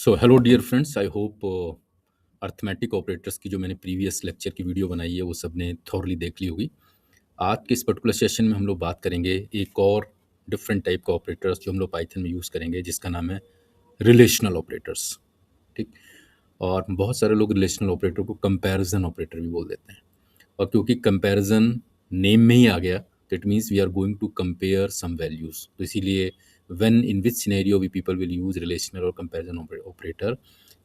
So hello dear friends, I hope arithmetic operators की जो मैंने प्रीवियस लेक्चर की वीडियो बनाई है वो सबने थॉरली देख ली होगी। आज के इस पर्टिकुलर सेशन में हम लोग बात करेंगे एक और डिफरेंट टाइप का ऑपरेटर्स जो हम लोग पाइथन में यूज़ करेंगे, जिसका नाम है रिलेशनल ऑपरेटर्स। ठीक। और बहुत सारे लोग रिलेशनल ऑपरेटर को कंपैरिजन ऑपरेटर भी बोल देते हैं। और क्योंकि कंपैरिजन नेम में ही आ गया, तो it means we are going to compare some values. तो इसीलिए when in which scenario we people will use relational और comparison operator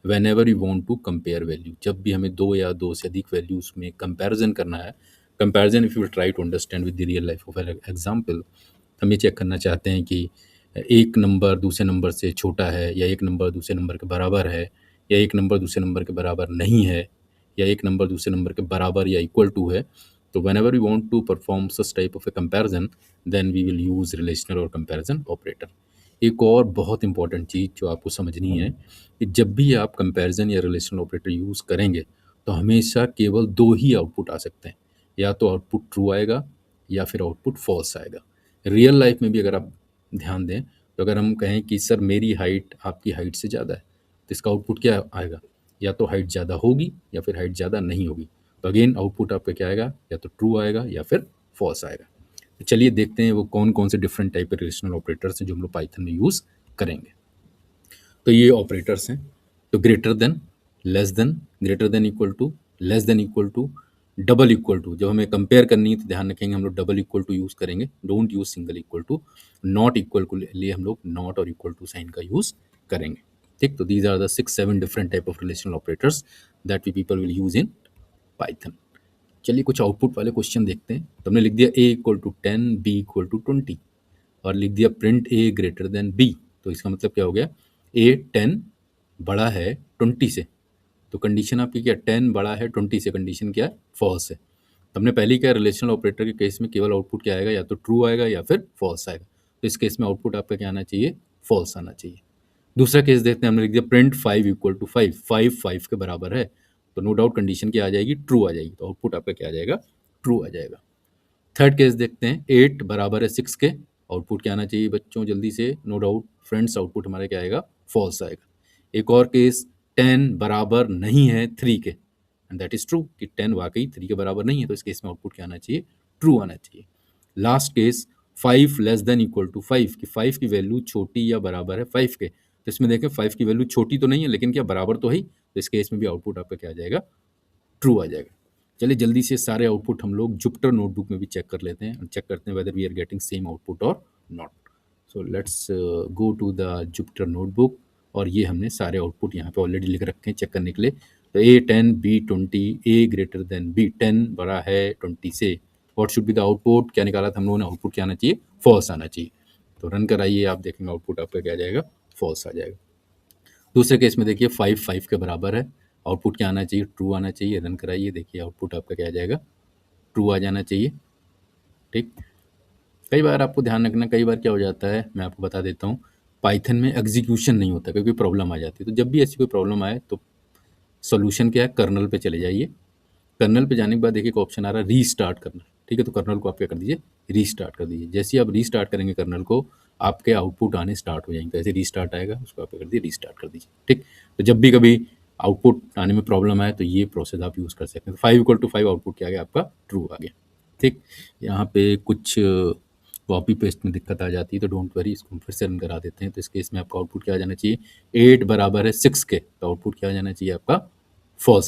whenever you want to compare value. जब भी हमें दो या दो से अधिक वैल्यूज में कंपैरिजन करना है, comparison if you try to understand with the real life of example, हम ये चेक करना चाहते हैं कि एक नंबर दूसरे नंबर से छोटा है, या एक नंबर दूसरे नंबर के बराबर है, या एक नंबर दूसरे नंबर के बराबर नहीं है, या एक नंबर दूसरे नंबर के बराबर या इक्वल टू है। तो whenever we want to perform such type of a comparison, then we will use relational और कंपेरिजन ऑपरेटर। एक और बहुत इंपॉर्टेंट चीज़ जो आपको समझनी है कि जब भी आप कंपैरिजन या रिलेशनल ऑपरेटर यूज़ करेंगे, तो हमेशा केवल दो ही आउटपुट आ सकते हैं। या तो आउटपुट ट्रू आएगा या फिर आउटपुट फॉल्स आएगा। रियल लाइफ में भी अगर आप ध्यान दें, तो अगर हम कहें कि सर मेरी हाइट आपकी हाइट से ज़्यादा है, तो इसका आउटपुट क्या आएगा? या तो हाइट ज़्यादा होगी या फिर हाइट ज़्यादा नहीं होगी। तो अगेन आउटपुट आपका क्या आएगा? या तो ट्रू आएगा या फिर फॉल्स आएगा। तो चलिए देखते हैं वो कौन कौन से डिफरेंट टाइप के रिलेशनल ऑपरेटर्स हैं जो हम लोग पाइथन में यूज़ करेंगे। तो ये ऑपरेटर्स हैं। तो greater than, less than, greater than equal to, less than equal to, double equal to. जब हमें कंपेयर करनी है तो ध्यान रखेंगे हम लोग डबल इक्वल टू यूज़ करेंगे, don't use single equal to. Not equal के लिए हम लोग नॉट और इक्वल टू साइन का यूज़ करेंगे। ठीक। तो these are the 6-7 different type of relational operators that we people will use in Python. चलिए कुछ आउटपुट वाले क्वेश्चन देखते हैं। तो हमने लिख दिया a equal to 10, b equal to 20 और लिख दिया print a greater than b। तो इसका मतलब क्या हो गया? a 10 बड़ा है 20 से। तो कंडीशन आपकी क्या? 10 बड़ा है 20 से, कंडीशन क्या है? फॉल्स है। तो हमने पहले क्या, रिलेशनल ऑपरेटर के केस में केवल आउटपुट क्या आएगा? या तो ट्रू आएगा या फिर फॉल्स आएगा। तो इस केस में आउटपुट आपका क्या आना चाहिए? फॉल्स आना चाहिए। दूसरा केस देखते हैं। हमने लिख दिया प्रिंट 5 इक्वल टू 5, 5 के बराबर है। तो नो डाउट कंडीशन क्या आ जाएगी? ट्रू आ जाएगी। तो आउटपुट आपका क्या आ जाएगा? ट्रू आ जाएगा। थर्ड केस देखते हैं। 8 बराबर है 6 के। आउटपुट क्या आना चाहिए बच्चों? जल्दी से, नो डाउट फ्रेंड्स, आउटपुट हमारा क्या आएगा? फॉल्स आएगा। एक और केस, 10 बराबर नहीं है 3 के, एंड दैट इज ट्रू कि 10 वाकई 3 के बराबर नहीं है। तो इस केस में आउटपुट क्या आना चाहिए? ट्रू आना चाहिए। Last case, 5 less than equal to 5, कि 5 की वैल्यू छोटी या बराबर है 5 के। तो इसमें देखें 5 की वैल्यू छोटी तो नहीं है, लेकिन क्या बराबर तो है। तो इस केस में भी आउटपुट आपका क्या आ जाएगा? ट्रू आ जाएगा। चलिए जल्दी से सारे आउटपुट हम लोग जुपिटर नोटबुक में भी चेक कर लेते हैं, चेक करते हैं whether we are getting same output और not. So let's go to the Jupyter notebook. और ये हमने सारे आउटपुट यहाँ पे ऑलरेडी लिख रखे हैं चेक करने के लिए। तो a 10, b 20, a greater than b 10 बड़ा है 20 से। What should be the output? क्या निकाला था हम लोगों ने? आउटपुट क्या आना चाहिए? फॉल्स आना चाहिए। तो रन कराइए, आप देखेंगे आउटपुट आपका क्या आ जाएगा? फॉल्स आ जाएगा। दूसरे केस में देखिए 5 के बराबर है। आउटपुट क्या आना चाहिए? ट्रू आना चाहिए। रन कराइए, देखिए आउटपुट आपका क्या आ जाएगा? ट्रू आ जाना चाहिए। ठीक। कई बार आपको ध्यान रखना, कई बार क्या हो जाता है मैं आपको बता देता हूँ, पाइथन में एग्जीक्यूशन नहीं होता क्योंकि प्रॉब्लम आ जाती है। तो जब भी ऐसी कोई प्रॉब्लम आए तो सोल्यूशन क्या है? कर्नल पे चले जाइए। कर्नल पे जाने के बाद देखिए एक ऑप्शन आ रहा है रीस्टार्ट करना। ठीक है, तो कर्नल को आप क्या कर दीजिए? रीस्टार्ट कर दीजिए। जैसे ही आप रीस्टार्ट करेंगे कर्नल को, आपके आउटपुट आने स्टार्ट हो जाएंगे। तो ऐसे रीस्टार्ट आएगा, उसको आप क्या कर दीजिए? रीस्टार्ट कर दीजिए। ठीक। तो जब भी कभी आउटपुट आने में प्रॉब्लम आए तो ये प्रोसेस आप यूज़ कर सकते हैं। तो 5 इक्वल टू 5 आउटपुट क्या आ गया आपका? ट्रू आ गया। ठीक। यहाँ पे कुछ कॉपी पेस्ट में दिक्कत आ जाती है, तो डोंट वरी, इसको हम फिर से रन करा देते हैं। तो इस केस में आपका आउटपुट क्या आ जाना चाहिए? 8 बराबर है 6 के। तो आउटपुट क्या आ जाना चाहिए आपका? फॉल्स।